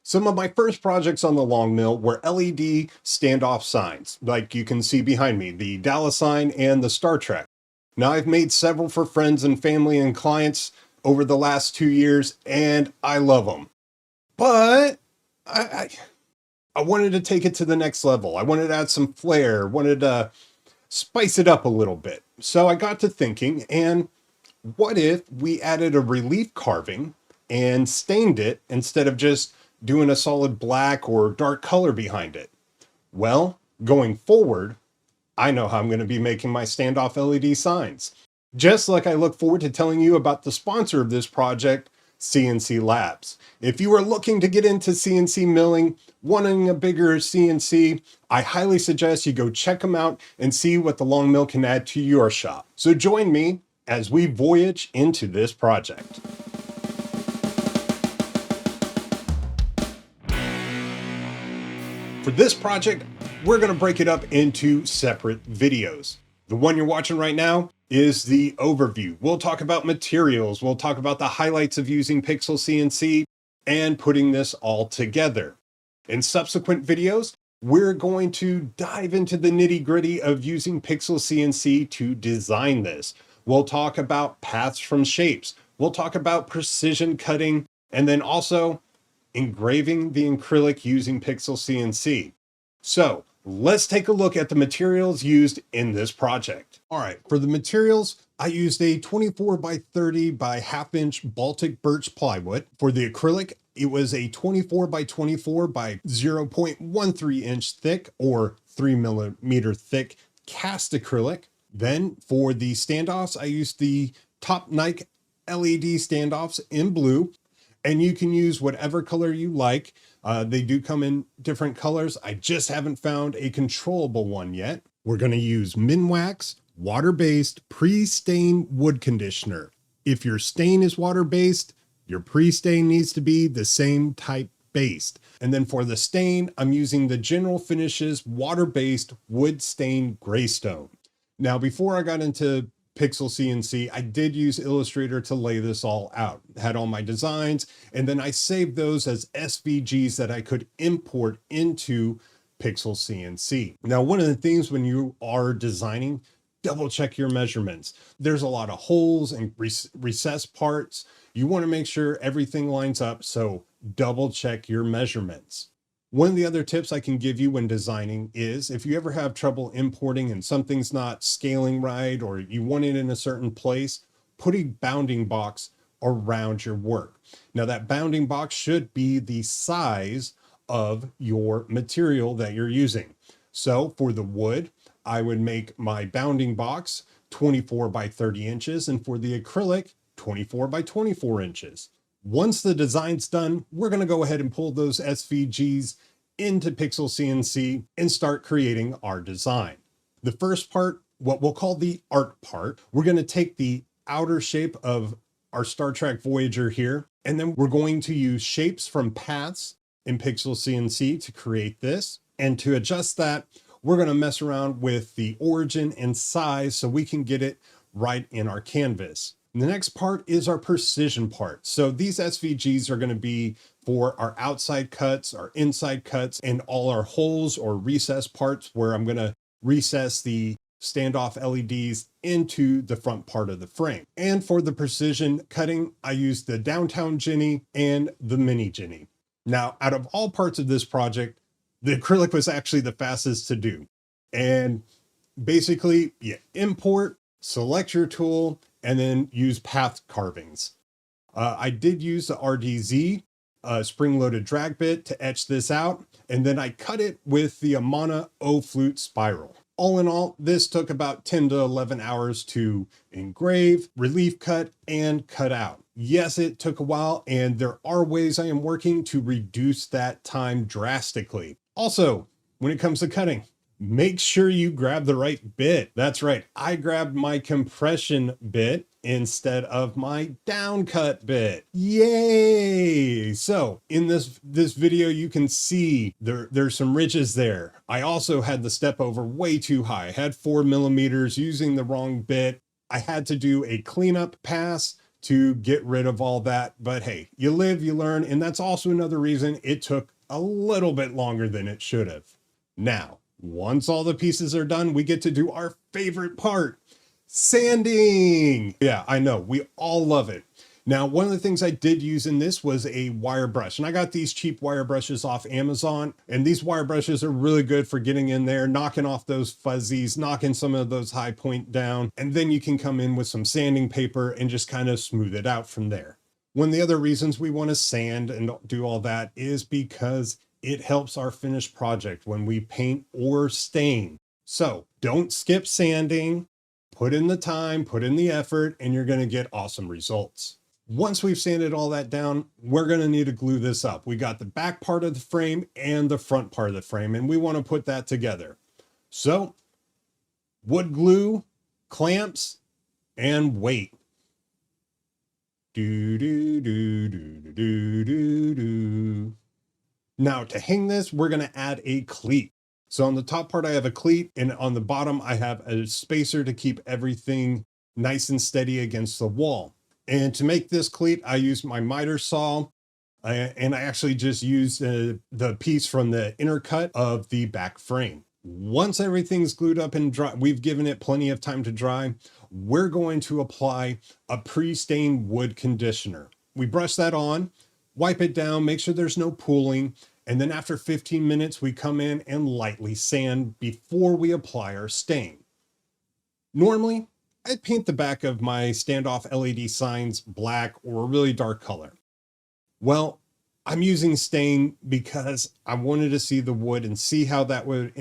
Some of my first projects on the long mill were LED standoff signs, like you can see behind me, the Dallas sign and the Star Trek. Now I've made several for friends and family and clients over the last 2 years, and I love them. But I wanted to take it to the next level. I wanted to add some flair, wanted to spice it up a little bit. So I got to thinking, and what if we added a relief carving and stained it instead of just doing a solid black or dark color behind it? Well, going forward, I know how I'm going to be making my standoff LED signs. Just like I look forward to telling you about the sponsor of this project, CNC Labs. If you are looking to get into CNC milling, wanting a bigger CNC, I highly suggest you go check them out and see what the long mill can add to your shop. So join me as we voyage into this project. For this project, we're going to break it up into separate videos. The one you're watching right now is the overview. We'll talk about materials. We'll talk about the highlights of using PixelCNC and putting this all together. In subsequent videos, we're going to dive into the nitty-gritty of using PixelCNC to design this. We'll talk about paths from shapes. We'll talk about precision cutting, and then also engraving the acrylic using PixelCNC. So let's take a look at the materials used in this project. All right, for the materials, I used a 24 by 30 by ½ inch Baltic birch plywood. For the acrylic, it was a 24 by 24 by 0.13 inch thick or 3 millimeter thick cast acrylic. Then for the standoffs, I used the Top Nike LED standoffs in blue. And you can use whatever color you like. They do come in different colors. I just haven't found a controllable one yet. We're going to use Minwax water-based pre-stain wood conditioner. If your stain is water-based, your pre-stain needs to be the same type based. And then for the stain, I'm using the General Finishes water-based wood stain graystone. Now, before I got into PixelCNC, I did use Illustrator to lay this all out. Had all my designs, and then I saved those as SVGs that I could import into PixelCNC. Now, one of the things when you are designing, double check your measurements. There's a lot of holes and recessed parts. You want to make sure everything lines up, so double check your measurements. One of the other tips I can give you when designing is if you ever have trouble importing and something's not scaling right or you want it in a certain place, put a bounding box around your work. Now that bounding box should be the size of your material that you're using. So for the wood, I would make my bounding box 24 by 30 inches, and for the acrylic, 24 by 24 inches. Once the design's done, we're going to go ahead and pull those SVGs into PixelCNC and start creating our design. The first part, what we'll call the art part, we're going to take the outer shape of our Star Trek Voyager here, and then we're going to use shapes from paths in PixelCNC to create this. And to adjust that, we're going to mess around with the origin and size so we can get it right in our canvas. The next part is our precision part. So these SVGs are going to be for our outside cuts, our inside cuts, and all our holes or recess parts where I'm going to recess the standoff LEDs into the front part of the frame. And for the precision cutting, I used the Downtown Jenny and the Mini Jenny. Now, out of all parts of this project, the acrylic was actually the fastest to do. And basically, you import, select your tool, and then use path carvings. I did use the RDZ spring-loaded drag bit to etch this out, and then I cut it with the Amana O-Flute spiral. All in all, this took about 10 to 11 hours to engrave, relief cut, and cut out. Yes, it took a while, and there are ways I am working to reduce that time drastically. Also, when it comes to cutting, make sure you grab the right bit. That's right, I grabbed my compression bit instead of my downcut bit. Yay! So in this video, you can see there's some ridges there. I also had the step over way too high. I had 4 millimeters using the wrong bit. I had to do a cleanup pass to get rid of all that. But hey, you live, you learn. And that's also another reason it took a little bit longer than it should have. Now, once all the pieces are done, we get to do our favorite part, sanding. Yeah, I know, we all love it. Now, one of the things I did use in this was a wire brush, and I got these cheap wire brushes off Amazon, and these wire brushes are really good for getting in there, knocking off those fuzzies, knocking some of those high point down, and then you can come in with some sanding paper and just kind of smooth it out from there. One of the other reasons we want to sand and do all that is because it helps our finished project when we paint or stain. So don't skip sanding, put in the time, put in the effort, and you're going to get awesome results. Once we've sanded all that down, we're going to need to glue this up. We got the back part of the frame and the front part of the frame, and we want to put that together. So wood glue, clamps, and weight. Now to hang this, we're going to add a cleat. So on the top part, I have a cleat, and on the bottom, I have a spacer to keep everything nice and steady against the wall. And to make this cleat, I used my miter saw, and I actually just used the piece from the inner cut of the back frame. Once everything's glued up and dry, we've given it plenty of time to dry, we're going to apply a pre-stained wood conditioner. We brush that on, wipe it down, make sure there's no pooling, and then after 15 minutes, we come in and lightly sand before we apply our stain. Normally, I paint the back of my Standoff LED signs black or a really dark color. Well, I'm using stain because I wanted to see the wood and see how that would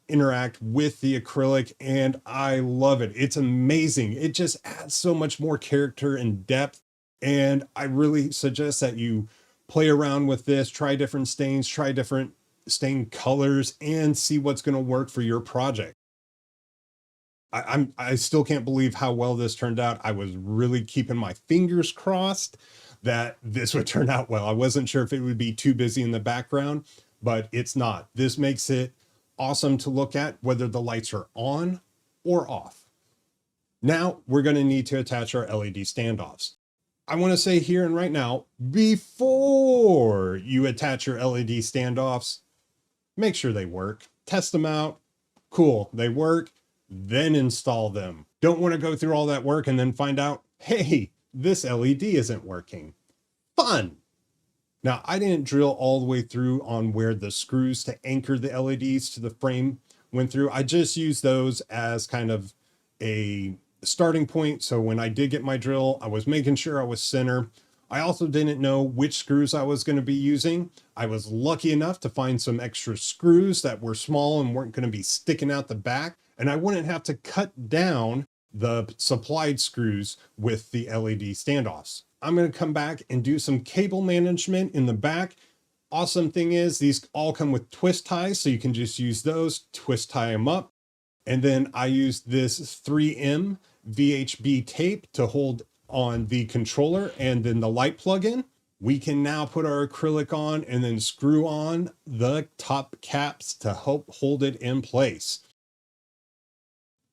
interact with the acrylic, and I love it. It's amazing. It just adds so much more character and depth, and I really suggest that you play around with this, try different stains, try different stain colors, and see what's going to work for your project. I still can't believe how well this turned out. I was really keeping my fingers crossed that this would turn out well. I wasn't sure if it would be too busy in the background, but it's not. This makes it awesome to look at whether the lights are on or off. Now we're going to need to attach our LED standoffs. I want to say here and right now, before you attach your LED standoffs, make sure they work. Test them out. Cool, they work. Then install them. Don't want to go through all that work and then find out, hey, this LED isn't working. Fun. Now, I didn't drill all the way through on where the screws to anchor the LEDs to the frame went through. I just used those as kind of a starting point. So when I did get my drill, I was making sure I was center. I also didn't know which screws I was going to be using. I was lucky enough to find some extra screws that were small and weren't going to be sticking out the back, and I wouldn't have to cut down the supplied screws with the LED standoffs. I'm going to come back and do some cable management in the back. Awesome thing is these all come with twist ties, so you can just use those, twist tie them up. And then I used this 3M VHB tape to hold on the controller and then the light plug-in. We can now put our acrylic on and then screw on the top caps to help hold it in place.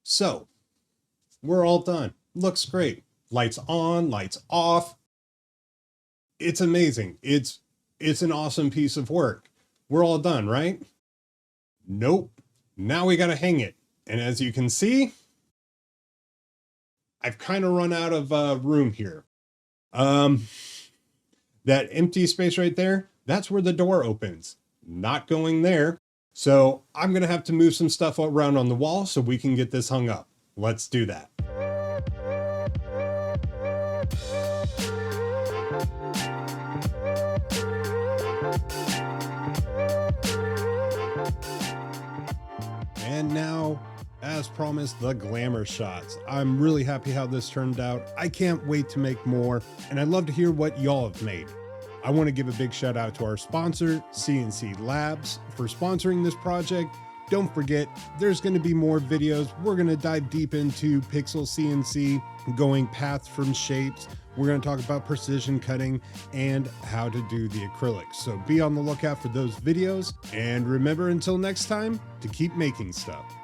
So we're all done. Looks great. Lights on, lights off. It's amazing. It's an awesome piece of work. We're all done, right? Nope. Now we got to hang it. And as you can see, I've kind of run out of room here. That empty space right there, that's where the door opens. Not going there. So I'm going to have to move some stuff around on the wall so we can get this hung up. Let's do that. And now, as promised, the glamour shots. I'm really happy how this turned out. I can't wait to make more, and I'd love to hear what y'all have made. I want to give a big shout out to our sponsor, CNC Labs, for sponsoring this project. Don't forget, there's going to be more videos. We're going to dive deep into PixelCNC, going paths from shapes. We're going to talk about precision cutting and how to do the acrylics. So be on the lookout for those videos. And remember, until next time, to keep making stuff.